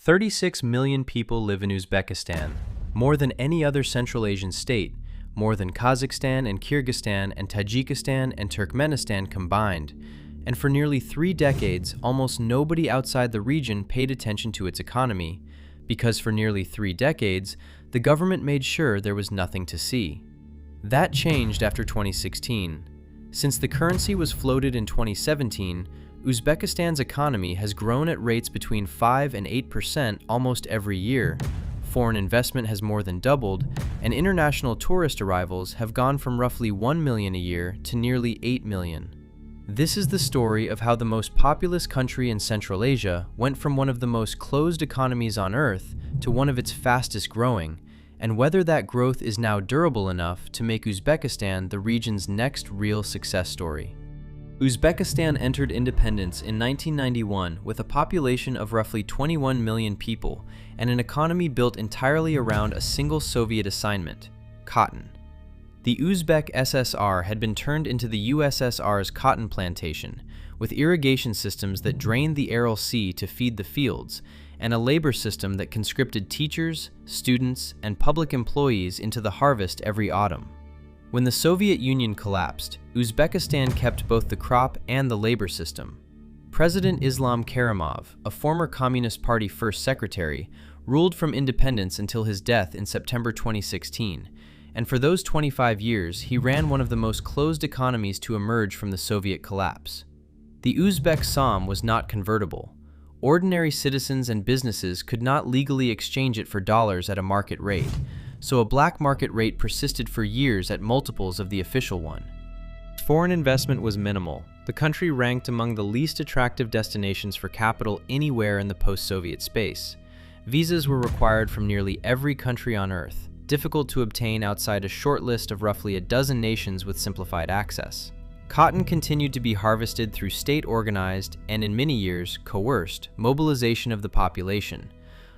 36 million people live in Uzbekistan, more than any other Central Asian state, more than Kazakhstan and Kyrgyzstan and Tajikistan and Turkmenistan combined. And for nearly 3 decades, almost nobody outside the region paid attention to its economy, because for nearly 3 decades, the government made sure there was nothing to see. That changed after 2016. Since the currency was floated in 2017, Uzbekistan's economy has grown at rates between 5 and 8% almost every year. Foreign investment has more than doubled, and international tourist arrivals have gone from roughly 1 million a year to nearly 8 million. This is the story of how the most populous country in Central Asia went from one of the most closed economies on Earth to one of its fastest growing, and whether that growth is now durable enough to make Uzbekistan the region's next real success story. Uzbekistan entered independence in 1991 with a population of roughly 21 million people and an economy built entirely around a single Soviet assignment: cotton. The Uzbek SSR had been turned into the USSR's cotton plantation, with irrigation systems that drained the Aral Sea to feed the fields, and a labor system that conscripted teachers, students, and public employees into the harvest every autumn. When the Soviet Union collapsed, Uzbekistan kept both the crop and the labor system. President Islam Karimov, a former Communist Party first secretary, ruled from independence until his death in September 2016, and for those 25 years he ran one of the most closed economies to emerge from the Soviet collapse. The Uzbek som was not convertible. Ordinary citizens and businesses could not legally exchange it for dollars at a market rate, so a black market rate persisted for years at multiples of the official one. Foreign investment was minimal. The country ranked among the least attractive destinations for capital anywhere in the post-Soviet space. Visas were required from nearly every country on Earth, difficult to obtain outside a short list of roughly a dozen nations with simplified access. Cotton continued to be harvested through state-organized and, in many years, coerced mobilization of the population,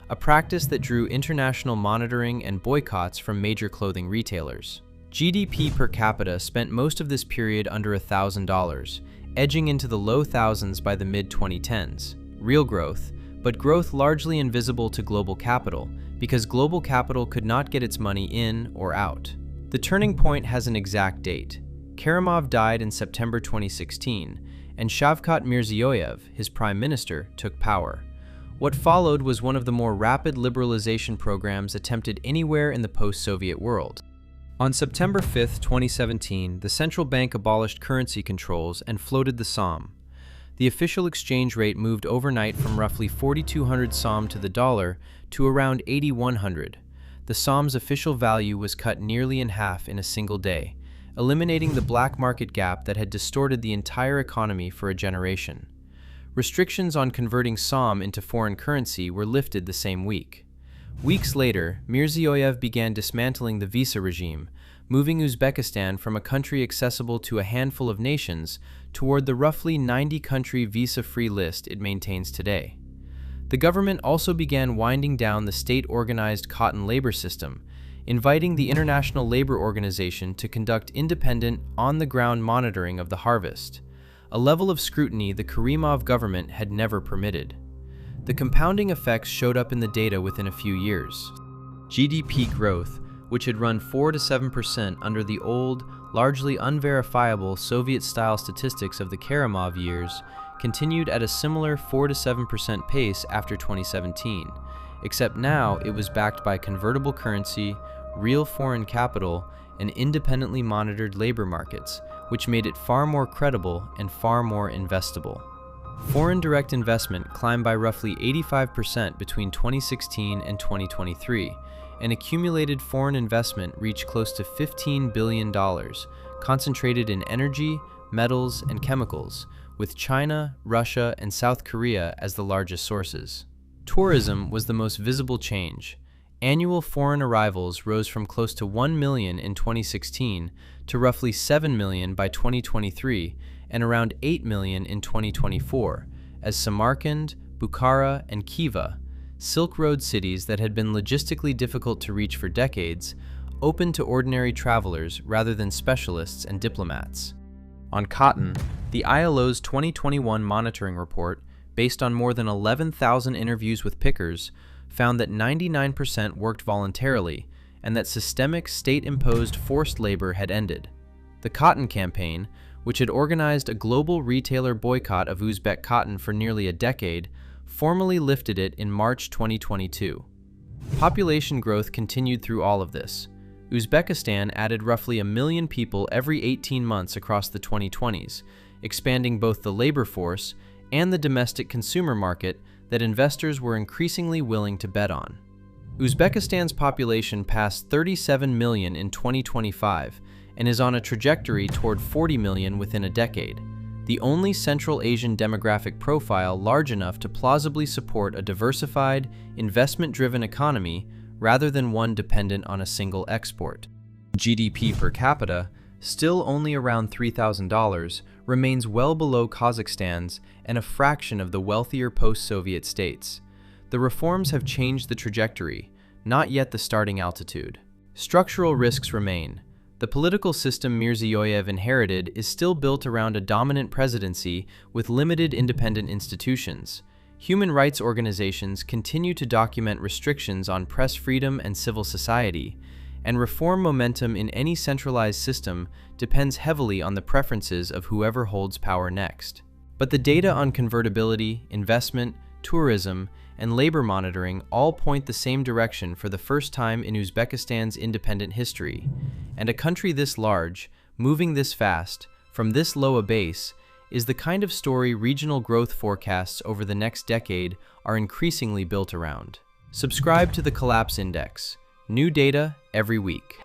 a practice that drew international monitoring and boycotts from major clothing retailers. GDP per capita spent most of this period under $1,000, edging into the low thousands by the mid-2010s. Real growth, but growth largely invisible to global capital, because global capital could not get its money in or out. The turning point has an exact date. Karimov died in September 2016, and Shavkat Mirziyoyev, his prime minister, took power. What followed was one of the more rapid liberalization programs attempted anywhere in the post-Soviet world. On September 5, 2017, the central bank abolished currency controls and floated the som. The official exchange rate moved overnight from roughly 4,200 som to the dollar to around 8,100. The som's official value was cut nearly in half in a single day, eliminating the black market gap that had distorted the entire economy for a generation. Restrictions on converting som into foreign currency were lifted the same week. Weeks later, Mirziyoyev began dismantling the visa regime, moving Uzbekistan from a country accessible to a handful of nations toward the roughly 90-country visa-free list it maintains today. The government also began winding down the state-organized cotton labor system, inviting the International Labor Organization to conduct independent, on-the-ground monitoring of the harvest, a level of scrutiny the Karimov government had never permitted. The compounding effects showed up in the data within a few years. GDP growth, which had run 4 to 7% under the old, largely unverifiable Soviet-style statistics of the Karimov years, continued at a similar 4 to 7% pace after 2017, except now it was backed by convertible currency, real foreign capital, and independently monitored labor markets, which made it far more credible and far more investable. Foreign direct investment climbed by roughly 85% between 2016 and 2023, and accumulated foreign investment reached close to $15 billion, concentrated in energy, metals, and chemicals, with China, Russia, and South Korea as the largest sources. Tourism was the most visible change. Annual foreign arrivals rose from close to 1 million in 2016 to roughly 7 million by 2023 and around 8 million in 2024, as Samarkand, Bukhara, and Khiva, Silk Road cities that had been logistically difficult to reach for decades, opened to ordinary travelers rather than specialists and diplomats. On cotton, the ILO's 2021 monitoring report based on more than 11,000 interviews with pickers, found that 99% worked voluntarily and that systemic state-imposed forced labor had ended. The Cotton Campaign, which had organized a global retailer boycott of Uzbek cotton for nearly a decade, formally lifted it in March 2022. Population growth continued through all of this. Uzbekistan added roughly 1 million people every 18 months across the 2020s, expanding both the labor force and the domestic consumer market that investors were increasingly willing to bet on. Uzbekistan's population passed 37 million in 2025 and is on a trajectory toward 40 million within a decade, the only Central Asian demographic profile large enough to plausibly support a diversified, investment-driven economy rather than one dependent on a single export. GDP per capita, still only around $3,000, remains well below Kazakhstan's and a fraction of the wealthier post-Soviet states. The reforms have changed the trajectory, not yet the starting altitude. Structural risks remain. The political system Mirziyoyev inherited is still built around a dominant presidency with limited independent institutions. Human rights organizations continue to document restrictions on press freedom and civil society, and reform momentum in any centralized system depends heavily on the preferences of whoever holds power next. But the data on convertibility, investment, tourism, and labor monitoring all point the same direction for the first time in Uzbekistan's independent history. And a country this large, moving this fast, from this low a base, is the kind of story regional growth forecasts over the next decade are increasingly built around. Subscribe to the Collapse Index. New data every week.